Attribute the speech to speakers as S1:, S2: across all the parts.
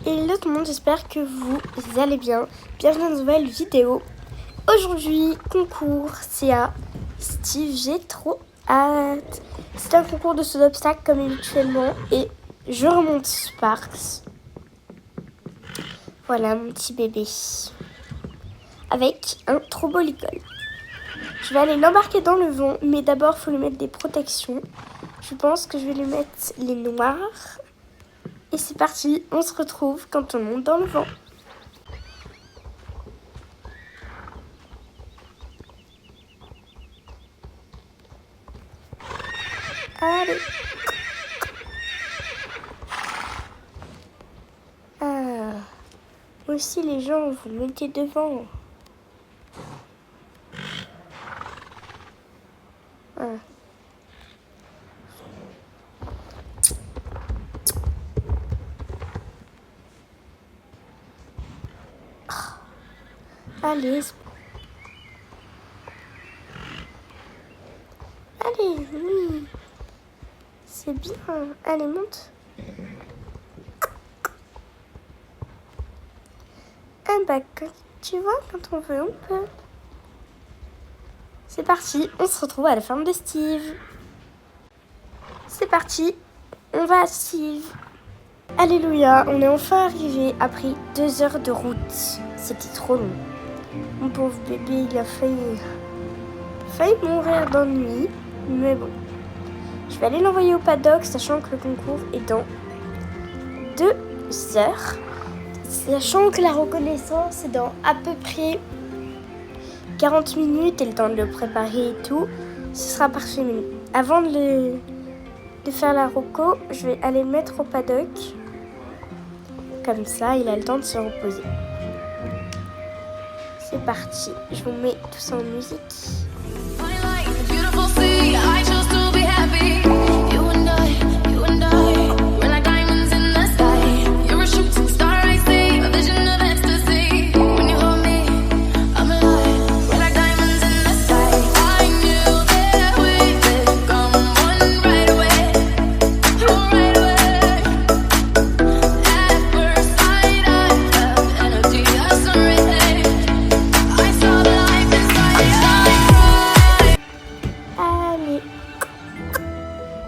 S1: Hello tout le monde, j'espère que vous allez bien. Bienvenue dans une nouvelle vidéo. Aujourd'hui, concours CA Steve, j'ai trop hâte. C'est un concours de saut d'obstacle comme habituellement et je remonte Sparks. Voilà mon petit bébé avec un trop beau licol. Je vais aller l'embarquer dans le vent, mais d'abord il faut lui mettre des protections. Je pense que je vais lui mettre les noirs. Et c'est parti, on se retrouve quand on monte dans le vent. Allez. Ah. Aussi les gens, vous mettez devant. Ah. Allez. Allez, oui. C'est bien. Allez, monte. Ah bah, tu vois, quand on veut, on peut. C'est parti, on se retrouve à la ferme de Steve. C'est parti, on va à Steve. Alléluia, on est enfin arrivé après 2 heures de route. C'était trop long. Mon pauvre bébé, il a failli mourir d'ennui, mais bon. Je vais aller l'envoyer au paddock, sachant que le concours est dans 2 heures. Sachant que la reconnaissance est dans à peu près 40 minutes et le temps de le préparer et tout, ce sera parfait. Mais avant de faire la reco, je vais aller le mettre au paddock. Comme ça, il a le temps de se reposer. C'est parti, je vous mets tout ça en musique.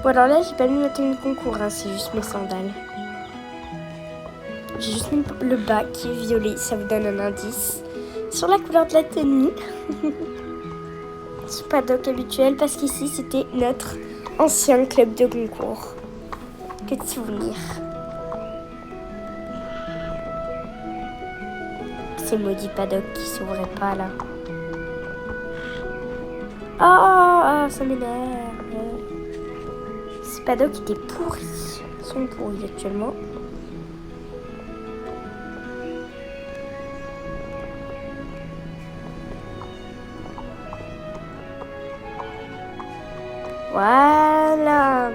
S1: Bon alors là j'ai pas mis ma tenue de concours, hein, c'est juste mes sandales. J'ai juste mis le bas qui est violet, ça vous donne un indice sur la couleur de la tenue. C'est pas doc habituel parce qu'ici c'était notre ancien club de concours. Que de souvenirs. C'est maudit paddock qui s'ouvrait pas là. Ah, ça m'énerve. Ces paddocks étaient pourris. Ils sont pourris actuellement. Voilà.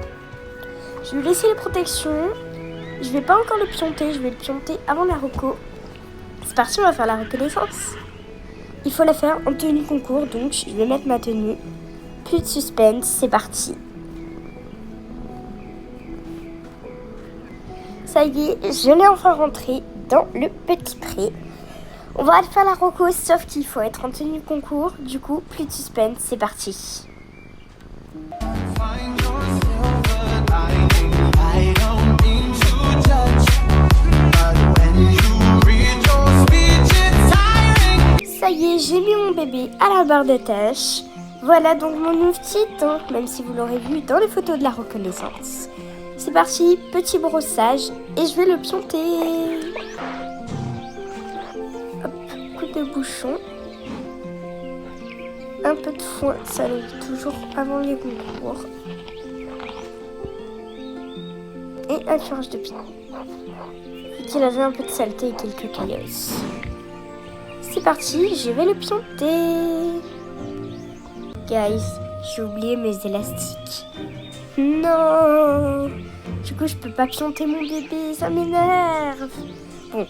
S1: Je vais lui laisser les protections. Je vais pas encore le pionter. Je vais le pionter avant la reco. C'est parti, on va faire la reconnaissance. Il faut la faire en tenue concours. Donc je vais mettre ma tenue. Plus de suspense. C'est parti. Ça y est, je l'ai enfin rentré dans le petit pré. On va faire la reco, sauf qu'il faut être en tenue concours. Du coup, plus de suspense, c'est parti. Ça y est, j'ai mis mon bébé à la barre d'attache. Voilà donc mon nouveau titre, même si vous l'aurez vu dans les photos de la reconnaissance. C'est parti, petit brossage et je vais le pionter. Hop, coup de bouchon. Un peu de foin, ça arrive toujours avant les concours. Et un charge de pied. Vu qu'il avait un peu de saleté et quelques cailloux. C'est parti, je vais le pionter. Guys, j'ai oublié mes élastiques. Non. Du coup, je peux pas pionter mon bébé, ça m'énerve. Bon,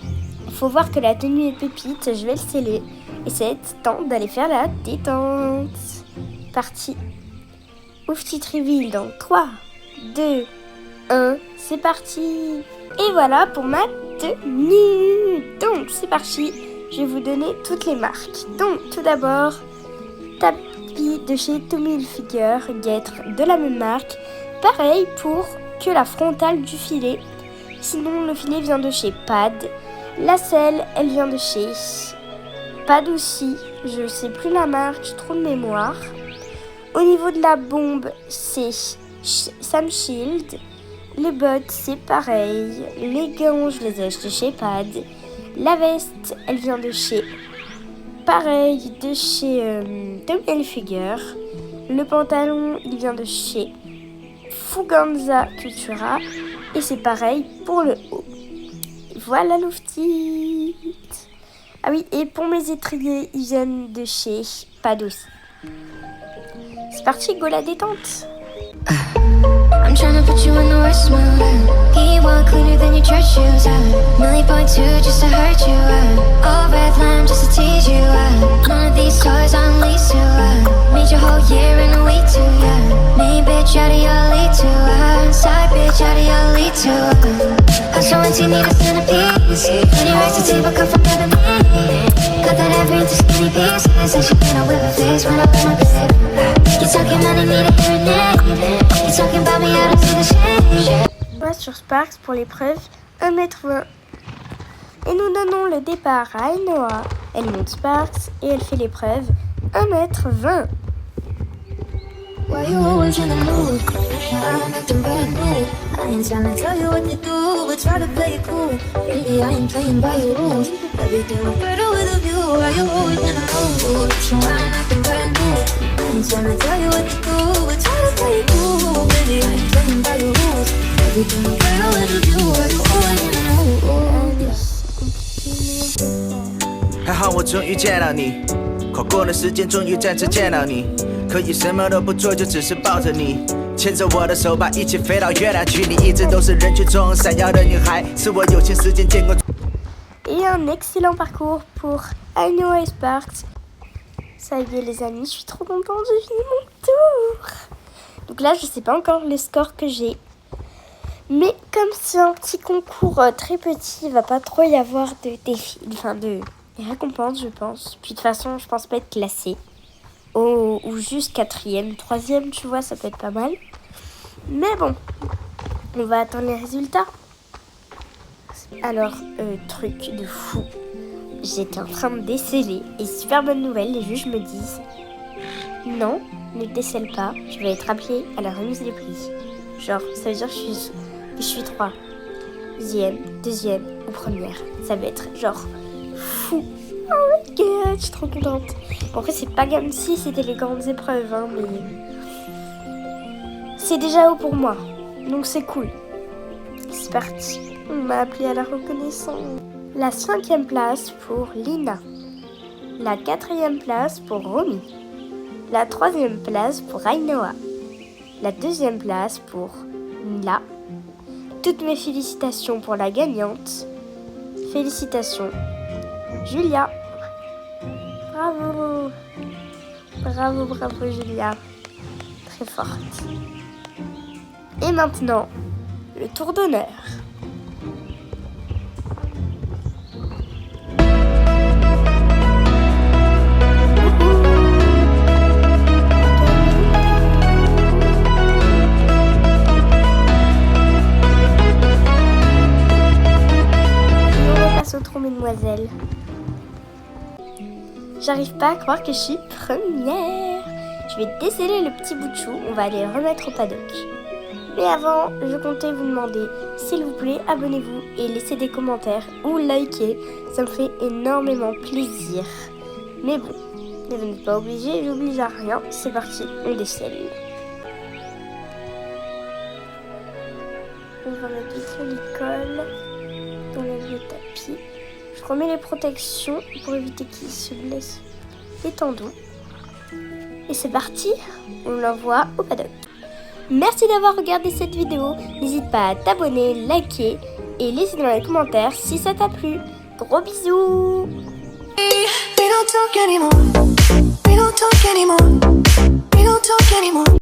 S1: il faut voir que la tenue est pépite, je vais le sceller. Et c'est temps d'aller faire la détente. Parti. Ouf, petite reveal dans 3, 2, 1, c'est parti. Et voilà pour ma tenue. Donc c'est parti, je vais vous donner toutes les marques. Donc tout d'abord, tapis de chez Tommy Hilfiger, guêtre de la même marque. Pareil pour que la frontale du filet. Sinon le filet vient de chez Pad. La selle, elle vient de chez Pad aussi. Je sais plus la marque, j'ai trop de mémoire. Au niveau de la bombe, c'est Sam Shield. Les bottes, c'est pareil. Les gants, je les ai achetés chez Pad. La veste, elle vient de chez... Pareil, de chez Tommy Hilfiger. Le pantalon, il vient de chez Fuganza Cultura. Et c'est pareil pour le haut. Voilà l'ouftit. Ah oui, et pour mes étriers, ils viennent de chez Pad aussi. C'est parti, go la détente.
S2: I'm tryna put you in the worst mood. He want cleaner than your church shoes. $1.2 just to hurt you. All red line just to tease you. None of these toys on lease to. Made your whole year in a week too. Main bitch out of your lead to. Side bitch out of your lead to. I'm so into need a centerpiece. Any rights to table come from another man. Cut that every into skinny pieces. And she can't whip her face when I put my bed. You talking money, need a hearing aid. You talking about me, I don't see the shade.
S1: Moi sur Sparks pour l'épreuve 1m20. Et nous donnons le départ à Ainoa. Elle monte Sparks et elle fait l'épreuve 1m20.
S2: Why you always in the mood? I'm acting brand new. I ain't tryna tell you what to do, but try to play it cool. Really, I ain't playing by your rules. Everything look better with a view. Why you always in the mood? So I'm acting brand new. I ain't tryna tell you what to do, but try to play it cool. Really, I ain't playing by your rules. Everything look better with a view. Why you always in the mood?
S3: 还好我终于见到你，跨过了时间，终于再次见到你。可以什么都不做，就只是抱着你，牵着我的手，把一起飞到月亮去。你一直都是人群中闪耀的女孩，是我有幸时间见过。
S1: Et un excellent parcours pour Ainoa et Sparks. Ça y est les amis, je suis trop contente, j'ai fini mon tour. Donc là, je sais pas encore le score que j'ai. Mais comme c'est un petit concours très petit, il va pas trop y avoir de défis, enfin de récompenses, je pense. Puis de toute façon, je pense pas être classée. Ou juste 4e, 3e, tu vois, ça peut être pas mal. Mais bon, on va attendre les résultats. Alors, truc de fou. J'étais en train de déceler. Et super bonne nouvelle, les juges me disent non, ne décèle pas, je vais être appelée à la remise des prix. Genre, ça veut dire que je suis 3e, 2e ou 1re. Ça va être genre fou. Oh my god, je suis trop contente. Bon, après, c'est pas comme si c'était les grandes épreuves, hein, mais c'est déjà haut pour moi. Donc c'est cool. C'est parti. On m'a appelé à la reconnaissance. La 5e place pour Lina. La 4e place pour Romy. La 3e place pour Ainoa. La 2e place pour Mila. Toutes mes félicitations pour la gagnante. Félicitations, Julia. Bravo. Bravo, bravo Julia. Très forte. Et maintenant, le tour d'honneur. Trop mesdemoiselles. J'arrive pas à croire que je suis première. Je vais déceler le petit bout de chou. On va aller le remettre au paddock. Mais avant, je comptais vous demander, s'il vous plaît, abonnez-vous et laissez des commentaires ou likez. Ça me fait énormément plaisir. Mais bon, vous n'êtes pas obligés, j'oblige à rien. C'est parti, on décèle. On va mettre vite l'école dans le vieux tapis. Je remets les protections pour éviter qu'ils se blessent les tendons. Et c'est parti, on l'envoie au paddock. Merci d'avoir regardé cette vidéo. N'hésite pas à t'abonner, liker et laisser dans les commentaires si ça t'a plu. Gros bisous. We don't talk anymore.